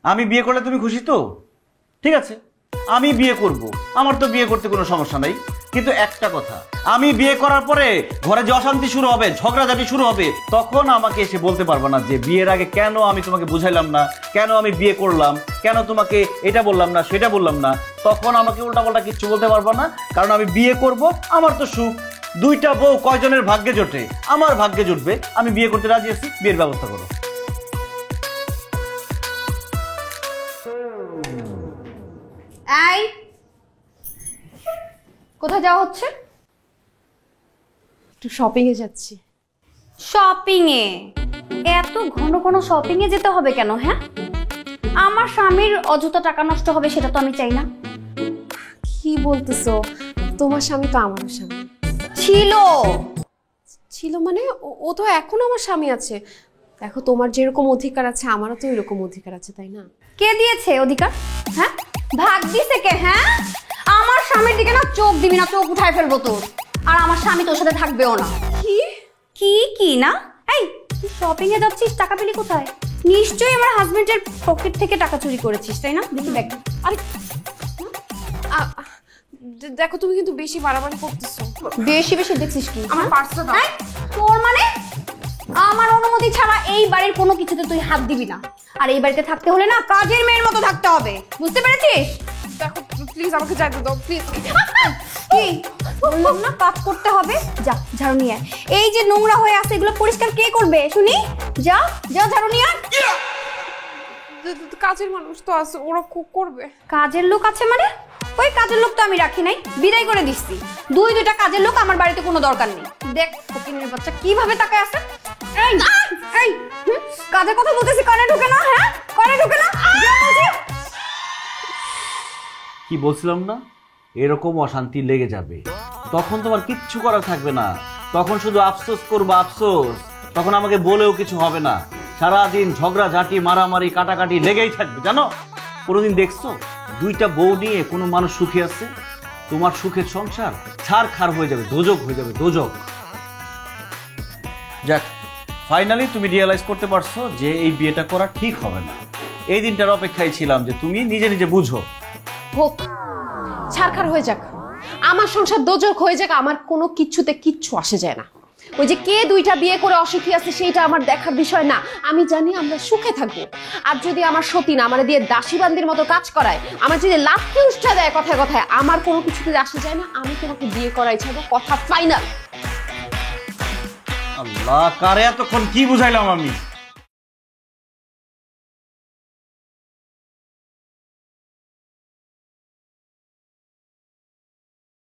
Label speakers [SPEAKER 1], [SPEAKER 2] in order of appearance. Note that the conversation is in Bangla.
[SPEAKER 1] আমি বিয়ে করলে তুমি খুশি তো? ঠিক আছে, আমি বিয়ে করব, আমার তো বিয়ে করতে কোনো সমস্যা নাই। কিন্তু একটা কথা, আমি বিয়ে করার পরে ঘরে যে অশান্তি শুরু হবে, ঝগড়াঝাটি শুরু হবে, তখন আমাকে এসে বলতে পারবে না যে বিয়ের আগে কেন আমি তোমাকে বুঝাইলাম না, কেন আমি বিয়ে করলাম, কেন তোমাকে এটা বললাম না সেটা বললাম না। তখন আমাকে উল্টাপাল্টা কিচ্ছু বলতে পারবে না, কারণ আমি বিয়ে করব, আমার তো সুখ। দুইটা বউ কয়জনের ভাগ্যে জোটে? আমার ভাগ্যে জুটবে। আমি বিয়ে করতে রাজি আছি, বিয়ের ব্যবস্থা করো।
[SPEAKER 2] এই কোথায় যাওয়া হচ্ছে?
[SPEAKER 3] একটু শপিং এ যাচ্ছি।
[SPEAKER 2] শপিং এ? এত ঘন ঘন শপিং এ যেতে হবে কেন? হ্যাঁ, আমার স্বামীর অযথা টাকা নষ্ট হবে সেটা তো আমি চাই না।
[SPEAKER 3] কি বলতেছো? তোমার স্বামী তো আমারও স্বামী
[SPEAKER 2] ছিল।
[SPEAKER 3] ছিল মানে? ও তো এখনো আমার স্বামী আছে। দেখো, তোমার যেরকম অধিকার আছে আমারও তো এরকম অধিকার আছে, তাই না?
[SPEAKER 2] কে দিয়েছে অধিকার? হ্যাঁ, ভাগ দিছে কে? হ্যাঁ, আমার স্বামীর দিকে না চোখ দিবি না, চোখ উঠায় ফেলবো তোর। আর আমার স্বামী তোর সাথে থাকবেও না।
[SPEAKER 3] কি
[SPEAKER 2] কি কি না? এই তুই শপিং এ যাচ্ছিস, টাকা পেলি কোথায়? নিশ্চয়ই আমার হাজবেন্ডের পকেট থেকে টাকা চুরি করেছিস, তাই না? দেখি দেখ।
[SPEAKER 3] আরে দেখো, তুমি কিন্তু বেশি বাড়াবাড়ি করতেছো।
[SPEAKER 2] বেশি বেশি দেখছিস কি?
[SPEAKER 3] আমার পার্সটা দাও।
[SPEAKER 2] তোর মানে আমার অনুমতি ছাড়া এই বাড়ির কোনো কিছুতে তুই হাত দিবি না। আর এই বাড়িতে থাকতে হলে না কাজের মেয়ের মতো থাকতে হবে, বুঝতে পেরেছিস?
[SPEAKER 3] দেখো প্লিজ, আমাকে যাইতে দাও প্লিজ।
[SPEAKER 2] কি বললাম না, কাজ করতে হবে। যা ঝাড়ু নিয়ে আয়। এই যে নোংরা হয়ে আছে এগুলো পরিষ্কার কে করবে শুনি? যা যা ঝাড়ু নিয়ে আয়।
[SPEAKER 3] কাজের মানুষ তো আছে, ওরা করবে।
[SPEAKER 2] কাজের লোক আছে মানে? ওই কাজের লোক তো আমি রাখি নাই, বিদায় করে দিচ্ছি। দুইটা কাজের লোক আমার বাড়িতে কোনো দরকার নেই। দেখ ফকিনের বাচ্চা কিভাবে তাকায় আছে। এই এই কাজের কথা বলতেছি, কানে ঢোকে না? হ্যাঁ, কানে ঢোকে না?
[SPEAKER 1] কি বলছিলাম না, এরকম অশান্তি লেগে যাবে, তখন তোমার কিচ্ছু করার থাকবে না। তখন শুধু আফসোস করবো, আফসোস। তখন আমাকে বলেও কিছু হবে না। সারাদিন ঝগড়াঝাটি, মারামারি, কাটাকাটি লেগেই থাকবে। জানো, কোনোদিন দেখছো দুইটা বউ নিয়ে কোনো মানুষ সুখী আছে? তোমার সুখের সংসার ছাড়খাড় হয়ে যাবে, দোজক হয়ে যাবে, দোজক। যাক, ফাইনালি তুমি রিয়েলাইজ করতে পারছো যে এই বিয়েটা করা ঠিক হবে না। এই দিনটার অপেক্ষায় ছিলাম যে তুমি নিজে নিজে বুঝো।
[SPEAKER 3] হোক, ছারখার হয়ে যাক, আমার সংসার দোজক হয়ে যাক, আমার কোনো কিচ্ছুতে কিচ্ছু আসে যায় না। ওই যে কে দুইটা বিয়ে করে অসুখী আছে সেইটা আমার দেখার বিষয় না। আমি জানি আমরা সুখে থাকবো। আর যদি আমার সতীন আমার দিয়ে দাসী বান্দির মতো কাজ করায়, আমার যদি লাফকে উষ্ঠা দেয় কথায় কথায়, আমার কোনো কিছুতে আসে যায় না। আমি তোমাকে বিয়ে করাই ছাড়বো, কথা ফাইনাল।
[SPEAKER 1] আল্লাহ, কারে এতক্ষণ কি বুঝাইলাম আমি?